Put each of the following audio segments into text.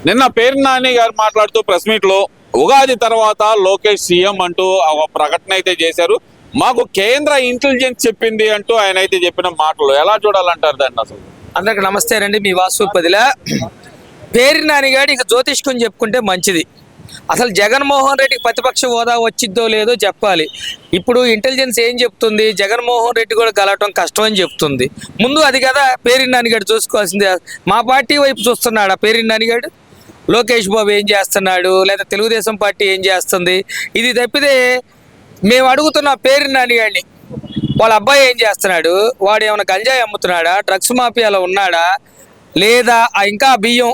నిన్న పేరు నాని గారు మాట్లాడుతూ ప్రెస్ మీట్ లో ఉగాది తర్వాత లోకేష్ సీఎం అంటూ ఒక ప్రకటన అయితే చేశారు. మాకు కేంద్ర ఇంటెలిజెన్స్ చెప్పింది అంటూ ఆయన అయితే చెప్పిన మాటలు ఎలా చూడాలంటారు దాన్ని? అసలు అందరికి నమస్తే అండి. మీ వాసు పదిలా పేరు నానిగాడు ఇక జ్యోతిష్కుని చెప్పుకుంటే మంచిది. అసలు జగన్మోహన్ రెడ్డికి ప్రతిపక్ష హోదా వచ్చిద్దో లేదో చెప్పాలి. ఇప్పుడు ఇంటెలిజెన్స్ ఏం చెప్తుంది, జగన్మోహన్ రెడ్డి కూడా గెలవటం కష్టం అని చెప్తుంది. ముందు అది కదా పేరు నానిగాడు చూసుకోవాల్సింది. మా పార్టీ వైపు చూస్తున్నాడు ఆ పేరు నానిగాడు. లోకేష్ బాబు ఏం చేస్తున్నాడు, లేదా తెలుగుదేశం పార్టీ ఏం చేస్తుంది, ఇది తప్పితే మేము అడుగుతున్న పేరు నానిగాడిని వాళ్ళ అబ్బాయి ఏం చేస్తున్నాడు, వాడు ఏమైనా గంజాయి అమ్ముతున్నాడా, డ్రగ్స్ మాఫియాలో ఉన్నాడా, లేదా ఇంకా బియ్యం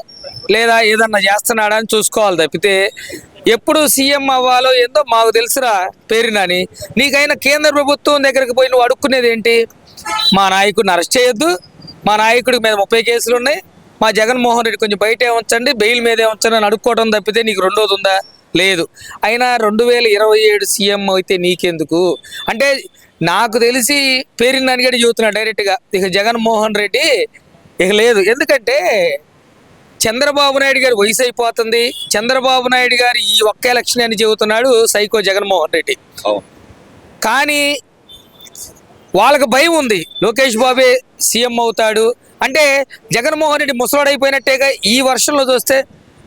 లేదా ఏదన్నా చేస్తున్నాడా అని చూసుకోవాలి తప్పితే ఎప్పుడు సీఎం అవ్వాలో ఏందో మాకు తెలుసురా పేరు నాని. నీకైనా కేంద్ర ప్రభుత్వం దగ్గరికి పోయి నువ్వు అడుక్కునేది ఏంటి? మా నాయకుడిని అరెస్ట్ చేయొద్దు, మా నాయకుడి మీద 30 కేసులు ఉన్నాయి, మా జగన్మోహన్ రెడ్డి కొంచెం బయటే ఉంచండి, బెయిల్ మీదే ఉంచండి అని అడుక్కోవడం తప్పితే నీకు రెండోది ఉందా? లేదు. అయినా 2027 సీఎం అయితే నీకెందుకు అంటే నాకు తెలిసి పేరు నానిగడి చెబుతున్నాడు డైరెక్ట్గా, ఇక జగన్మోహన్ రెడ్డి ఇక లేదు. ఎందుకంటే చంద్రబాబు నాయుడు గారి వయసు అయిపోతుంది. చంద్రబాబు నాయుడు గారు ఈ ఒక్క ఎలక్షన్ అని చెబుతున్నాడు సైకో జగన్మోహన్ రెడ్డి. కానీ వాళ్ళకి భయం ఉంది, లోకేష్ బాబే సీఎం అవుతాడు అంటే జగన్మోహన్ రెడ్డి ముసలాడైపోయినట్టేగా ఈ వర్షంలో చూస్తే.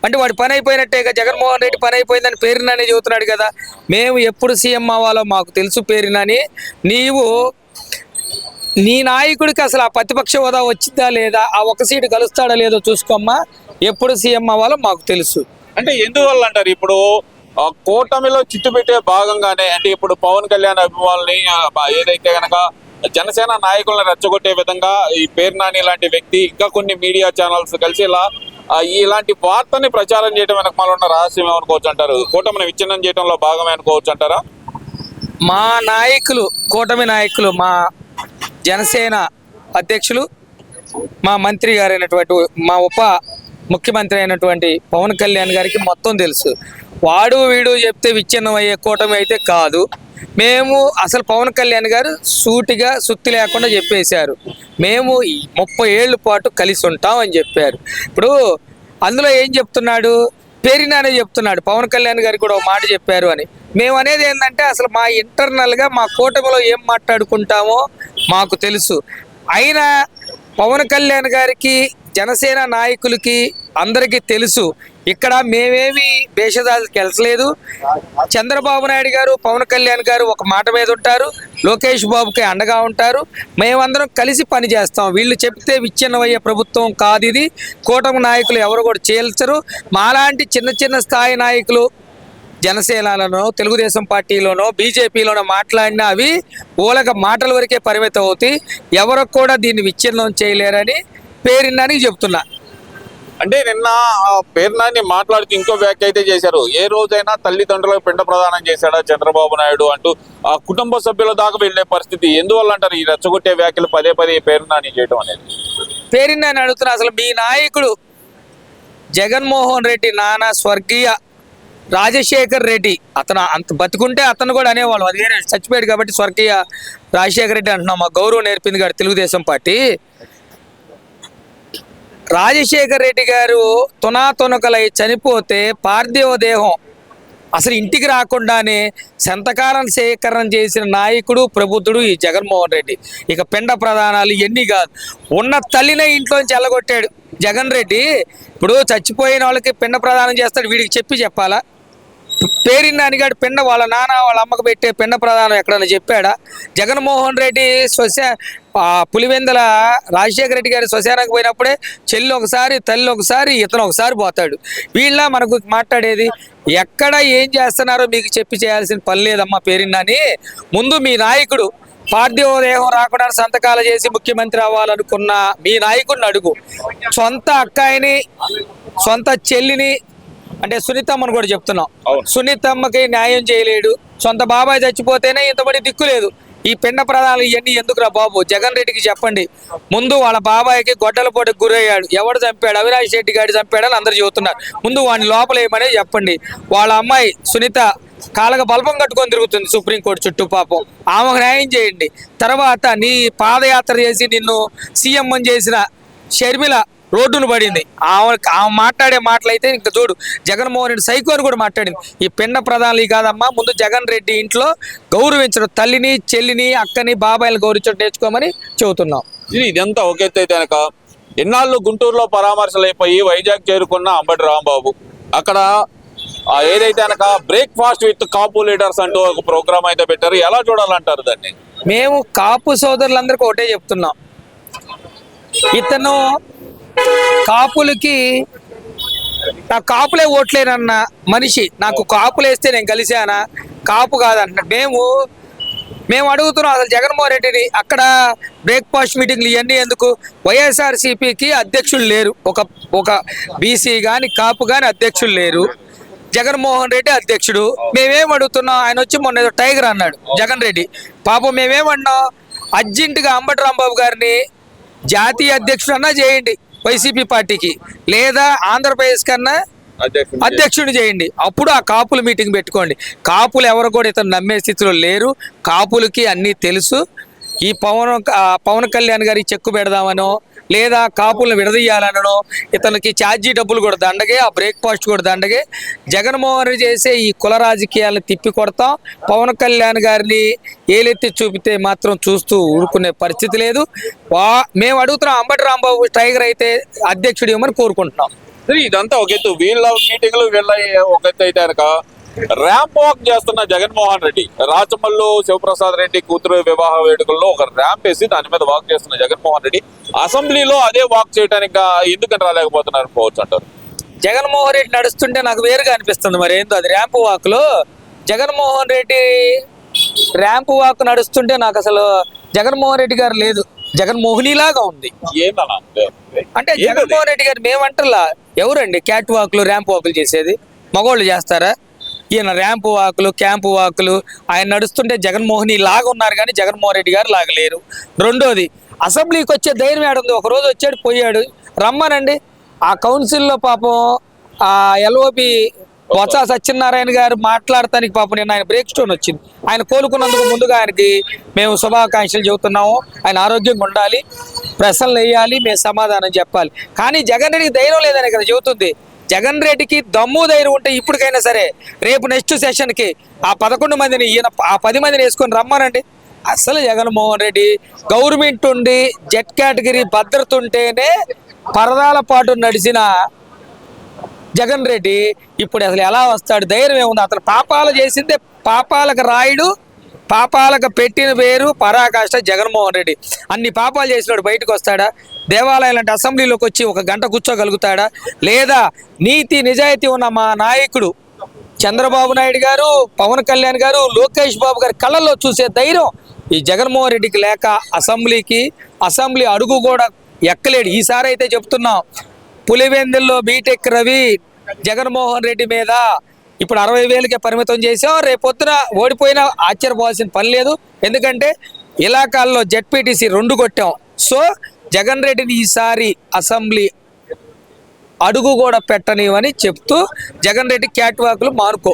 అంటే వాడి పని అయిపోయినట్టేగా, జగన్మోహన్ రెడ్డి పని అయిపోయిందని పేరు నాని చెబుతున్నాడు కదా. మేము ఎప్పుడు సీఎం అవ్వాలో మాకు తెలుసు పేరు నాని. నీవు నీ నాయకుడికి అసలు ఆ ప్రతిపక్ష హోదా వచ్చిందా లేదా, ఆ ఒక సీటు కలుస్తాడా లేదో చూసుకోమ్మా. ఎప్పుడు సీఎం అవ్వాలో మాకు తెలుసు. అంటే ఎందువల్ల అంటారు? ఇప్పుడు కూటమిలో చిత్తు పెట్టే భాగంగానే అంటే ఇప్పుడు పవన్ కళ్యాణ్ అభిమానుల్ని ఏదైతే గనక జనసేన నాయకులను రెచ్చగొట్టే విధంగా ఈ పేరు నాని లాంటి వ్యక్తి ఇంకా కొన్ని మీడియా ఛానల్స్ కలిసి ఇలాంటి వార్తని ప్రచారం చేయడం వెనక మన ఉన్న రహస్యం ఏమనుకోవచ్చు అంటారు? కూటమిని విచ్ఛిన్నం చేయడంలో భాగమే అనుకోవచ్చు అంటారా? మా నాయకులు, కూటమి నాయకులు, మా జనసేన అధ్యక్షులు, మా మంత్రి గారైనటువంటి, మా ఉప ముఖ్యమంత్రి అయినటువంటి పవన్ కళ్యాణ్ గారికి మొత్తం తెలుసు. వాడు వీడు చెప్తే విచ్ఛిన్నం అయ్యే కూటమి అయితే కాదు. మేము అసలు పవన్ కళ్యాణ్ గారు సూటిగా సుత్తి లేకుండా చెప్పేశారు, మేము 30 ఏళ్ళ పాటు కలిసి ఉంటాం అని చెప్పారు. ఇప్పుడు అందులో ఏం చెప్తున్నాడు, పేరినానే చెప్తున్నాడు, పవన్ కళ్యాణ్ గారికి కూడా ఒక మాట చెప్పారు అని. మేము అనేది ఏంటంటే అసలు మా ఇంటర్నల్గా మా కూటమిలో ఏం మాట్లాడుకుంటామో మాకు తెలుసు. అయినా పవన్ కళ్యాణ్ గారికి, జనసేన నాయకులకి అందరికీ తెలుసు ఇక్కడ మేమేమి భేషజాలకు వెళ్ళలేదు. చంద్రబాబు నాయుడు గారు, పవన్ కళ్యాణ్ గారు ఒక మాట మీద ఉంటారు, లోకేష్ బాబుకి అండగా ఉంటారు. మేమందరం కలిసి పని చేస్తాం. వీళ్ళు చెప్తే విచ్ఛిన్నమయ్యే ప్రభుత్వం కాదు ఇది. కూటమి నాయకులు ఎవరు కూడా చేల్చరు. మాలాంటి చిన్న చిన్న స్థాయి నాయకులు జనసేనలోనో, తెలుగుదేశం పార్టీలోనో, బీజేపీలోనో మాట్లాడినా అవి ఊలక మాటల వరకే పరిమితం అవుతాయి. ఎవరు కూడా దీన్ని విచ్ఛిన్నం చేయలేరని పేరున్నానికి చెప్తున్నా. అంటే నిన్న పేరు నాని మాట్లాడుతూ ఇంకో వ్యాఖ్య అయితే చేశారు, ఏ రోజైనా తల్లిదండ్రులకు పిండ ప్రదానం చేశాడా చంద్రబాబు నాయుడు అంటూ ఆ కుటుంబ సభ్యుల దాకా వెళ్లే పరిస్థితి. ఎందువల్ల అంటారు ఈ రెచ్చగొట్టే వ్యాఖ్యలు పదే పదే పేరు నాని చేయడం అనేది? పేరు నాని అడుగుతున్నా, అసలు మీ నాయకుడు జగన్మోహన్ రెడ్డి నాన్న స్వర్గీయ రాజశేఖర్ రెడ్డి, అతను అంత బతుకుంటే అతను కూడా అనేవాళ్ళు, అది వేరే చచ్చిపోయాడు కాబట్టి స్వర్గీయ రాజశేఖర్ రెడ్డి అంటున్నాం. మా గౌరవం నేర్పింది గారు తెలుగుదేశం పార్టీ. రాజశేఖర్ రెడ్డి గారు తునాతునకలై చనిపోతే పార్థివ దేహం అసలు ఇంటికి రాకుండానే సంతకాలను సేకరణ చేసిన నాయకుడు, ప్రబుద్ధుడు ఈ జగన్మోహన్ రెడ్డి. ఇక పిండ ప్రదానాలు ఎన్ని కాదు, ఉన్న తల్లినే ఇంట్లోంచి ఎల్లగొట్టాడు జగన్ రెడ్డి. ఇప్పుడు చచ్చిపోయిన వాళ్ళకి పిండ ప్రదానం చేస్తాడు, వీడికి చెప్పాలా? పేరు నానిగాడు పిండ వాళ్ళ నాన్న వాళ్ళ అమ్మకు పెట్టే పిండ ప్రదానం ఎక్కడన్నా చెప్పాడా? జగన్మోహన్ రెడ్డి పులివెందుల రాజశేఖర రెడ్డి గారి శ్మశానానికి పోయినప్పుడే చెల్లి ఒకసారి, తల్లి ఒకసారి, ఇతను ఒకసారి పోతాడు. వీళ్ళ మనకు మాట్లాడేది ఎక్కడ ఏం చేస్తున్నారో మీకు చెప్పి చేయాల్సిన పని లేదమ్మా పేరున్నాని. ముందు మీ నాయకుడు పార్థివ దేహం రాకుండా సంతకాలు చేసి ముఖ్యమంత్రి అవ్వాలనుకున్న మీ నాయకుడిని అడుగు. సొంత అక్కాయిని, సొంత చెల్లిని అంటే సునీతమ్మను కూడా చెప్తున్నాం, సునీతమ్మకి న్యాయం చేయలేడు. సొంత బాబాయ్ చచ్చిపోతేనే ఇంతబడి దిక్కు లేదు. ఈ పిండ ప్రదానాలు ఇవన్నీ ఎందుకురా బాబు? జగన్ రెడ్డికి చెప్పండి. ముందు వాళ్ళ బాబాయ్కి గొడ్డల పోటీకి గురయ్యాడు, ఎవడు చంపాడు? అవినాష్ రెడ్డి గారి చంపాడని అందరు చెబుతున్నారు. ముందు వాడిని లోపలేయమనే చెప్పండి. వాళ్ళ అమ్మాయి సునీత కాళ్ళకు బల్బం కట్టుకొని తిరుగుతుంది సుప్రీంకోర్టు చుట్టూ, పాపం ఆమెకు న్యాయం చేయండి. తర్వాత నీ పాదయాత్ర చేసి నిన్ను సీఎం చేసిన షర్మిల రోడ్డును పడింది. ఆమె మాట్లాడే మాటలు అయితే ఇంకా చూడు, జగన్మోహన్ రెడ్డి సైకో అని కూడా మాట్లాడింది. ఈ పిండ ప్రధానులు కాదమ్మా, ముందు జగన్ రెడ్డి ఇంట్లో గౌరవించడం, తల్లిని చెల్లిని అక్కని బాబాయిని గౌరవించడం నేర్చుకోమని చెబుతున్నాం. ఇదంతా ఒక ఎత్తు అయితే కనుక ఎన్నాళ్ళు గుంటూరులో పరామర్శలు అయిపోయి వైజాగ్ చేరుకున్న అంబటి రాంబాబు అక్కడ ఏదైతే కనుక బ్రేక్ఫాస్ట్ విత్ కాపు లీడర్స్ అంటూ ఒక ప్రోగ్రామ్ అయితే పెట్టారు. ఎలా చూడాలంటారు దాన్ని? మేము కాపు సోదరులందరికీ ఒకటే చెప్తున్నాం, ఇతను కాపులకి నాకు కాపులే ఓట్లేనన్న మనిషి, నాకు కాపులు వేస్తే నేను కలిశానా, కాపు కాదంటున్నా. మేము అడుగుతున్నాం అసలు జగన్మోహన్ రెడ్డిని అక్కడ బ్రేక్ఫాస్ట్ మీటింగ్లు ఇవన్నీ ఎందుకు? వైఎస్ఆర్సీపీకి అధ్యక్షులు లేరు, ఒక బీసీ కానీ కాపు కానీ అధ్యక్షులు లేరు, జగన్మోహన్ రెడ్డి అధ్యక్షుడు. మేమేం అడుగుతున్నాం, ఆయన వచ్చి మొన్న ఏదో టైగర్ అన్నాడు జగన్ రెడ్డి. పాపం మేమేమన్నాం, అర్జెంటుగా అంబటి రాంబాబు గారిని జాతీయ అధ్యక్షుడు అన్నా చేయండి వైసీపీ పార్టీకి, లేదా ఆంధ్రప్రదేశ్ కన్నా అధ్యక్షుడిని చేయండి. అప్పుడు ఆ కాపుల మీటింగ్ పెట్టుకోండి. కాపులు ఎవరు కూడా ఇతను నమ్మే స్థితిలో లేరు. కాపులకి అన్నీ తెలుసు. ఈ పవన్ కళ్యాణ్ గారికి చెక్కు పెడదామనో లేదా కాపులను విడదీయాలనో, ఇతనికి ఛార్జీ డబ్బులు కూడా దండగే, ఆ బ్రేక్ఫాస్ట్ కూడా దండగే. జగన్మోహన్ రెడ్డి చేసే ఈ కుల రాజకీయాలను తిప్పి కొడతాం. పవన్ కళ్యాణ్ గారిని ఏలెత్తి చూపితే మాత్రం చూస్తూ ఊరుకునే పరిస్థితి లేదు. మేము అడుగుతున్నాం, అంబటి రాంబాబు టైగర్ అయితే అధ్యక్షుడు ఇవ్వమని కోరుకుంటున్నాం. ఇదంతా ఒక ఎత్తు. వీళ్ళ మీటింగ్లు వీళ్ళ ఒక ఎత్తు అయితే కనుక ర్యాంప్ వాక్ చేస్తున్న జగన్మోహన్ రెడ్డి, రాచమల్లు శివప్రసాద్ రెడ్డి కూతురు వివాహ వేడుకల్లో ఒక ర్యాంప్ వేసి దాని మీద వాక్ చేస్తున్న జగన్మోహన్ రెడ్డి అసెంబ్లీలో అదే వాక్ చేయడానికి ఎందుకని రాలేకపోతున్నారు పోవచ్చు అంటారు? జగన్మోహన్ రెడ్డి నడుస్తుంటే నాకు వేరుగా అనిపిస్తుంది. మరి ఏందో అది ర్యాంప్ వాక్ లో జగన్మోహన్ రెడ్డి ర్యాంప్ వాక్ నడుస్తుంటే నాకు అసలు జగన్మోహన్ రెడ్డి గారు లేదు, జగన్మోహిని లాగా ఉంది. అంటే జగన్మోహన్ రెడ్డి గారు మేమంటలా, ఎవరండి క్యాట్ వాక్లు ర్యాంప్ వాకులు చేసేది? మగోళ్ళు చేస్తారా? ఈయన ర్యాంప్ వాకులు క్యాంపు వాకులు ఆయన నడుస్తుంటే జగన్మోహిని లాగా ఉన్నారు కానీ జగన్మోహన్ రెడ్డి గారు లాగలేరు. రెండోది, అసెంబ్లీకి వచ్చే ధైర్యం ఏడుంది? ఒక రోజు వచ్చాడు పోయాడు, రమ్మనండి. ఆ కౌన్సిల్లో పాపం ఆ ఎల్ఓపి బొత్స సత్యనారాయణ గారు మాట్లాడటానికి పాపం నిన్న ఆయన బ్రేక్ స్టోన్ వచ్చింది. ఆయన కోలుకున్నందుకు ముందుగా ఆయనకి మేము శుభాకాంక్షలు చెబుతున్నాము. ఆయన ఆరోగ్యంగా ఉండాలి, ప్రశ్నలు వేయాలి, మేము సమాధానం చెప్పాలి. కానీ జగన్ రెడ్డికి ధైర్యం లేదని కదా చెబుతుంది. జగన్ రెడ్డికి దమ్ము ధైర్యం ఉంటే ఇప్పటికైనా సరే రేపు నెక్స్ట్ సెషన్కి ఆ 11 మందిని ఈయన ఆ 10 మందిని వేసుకొని రమ్మనండి. అసలు జగన్మోహన్ రెడ్డి గవర్నమెంట్ ఉండి జెట్ కేటగిరీ భద్రత ఉంటేనే పరదాల పాటు నడిచిన జగన్ రెడ్డి ఇప్పుడు అసలు ఎలా వస్తాడు? ధైర్యం ఏముంది? అతను పాపాలు చేసిందే, పాపాలకు రాయుడు, పాపాలకు పెట్టిన పేరు పరాకాష్ట జగన్మోహన్ రెడ్డి. అన్ని పాపాలు చేసినాడు బయటకు వస్తాడా? దేవాలయం లాంటి అసెంబ్లీలోకి వచ్చి ఒక గంట కూర్చోగలుగుతాడా? లేదా నీతి నిజాయితీ ఉన్న మా నాయకుడు చంద్రబాబు నాయుడు గారు, పవన్ కళ్యాణ్ గారు, లోకేష్ బాబు గారి కళ్ళల్లో చూసే ధైర్యం ఈ జగన్మోహన్ రెడ్డికి లేక అసెంబ్లీ అడుగు కూడా ఎక్కలేడు. ఈసారి అయితే చెప్తున్నాం, పులివెందుల్లో బీటెక్ రవి జగన్మోహన్ రెడ్డి మీద ఇప్పుడు 60,000కే పరిమితం చేసాం. రేపొద్దున ఓడిపోయినా ఆశ్చర్యపోవాల్సిన పని లేదు, ఎందుకంటే ఇలాకాల్లో జెడ్పీటీసీ 2 కొట్టాం. సో జగన్ రెడ్డిని ఈసారి అసెంబ్లీ అడుగు కూడా పెట్టనివని చెప్తూ జగన్ రెడ్డి క్యాట్ వాకులు మానుకో.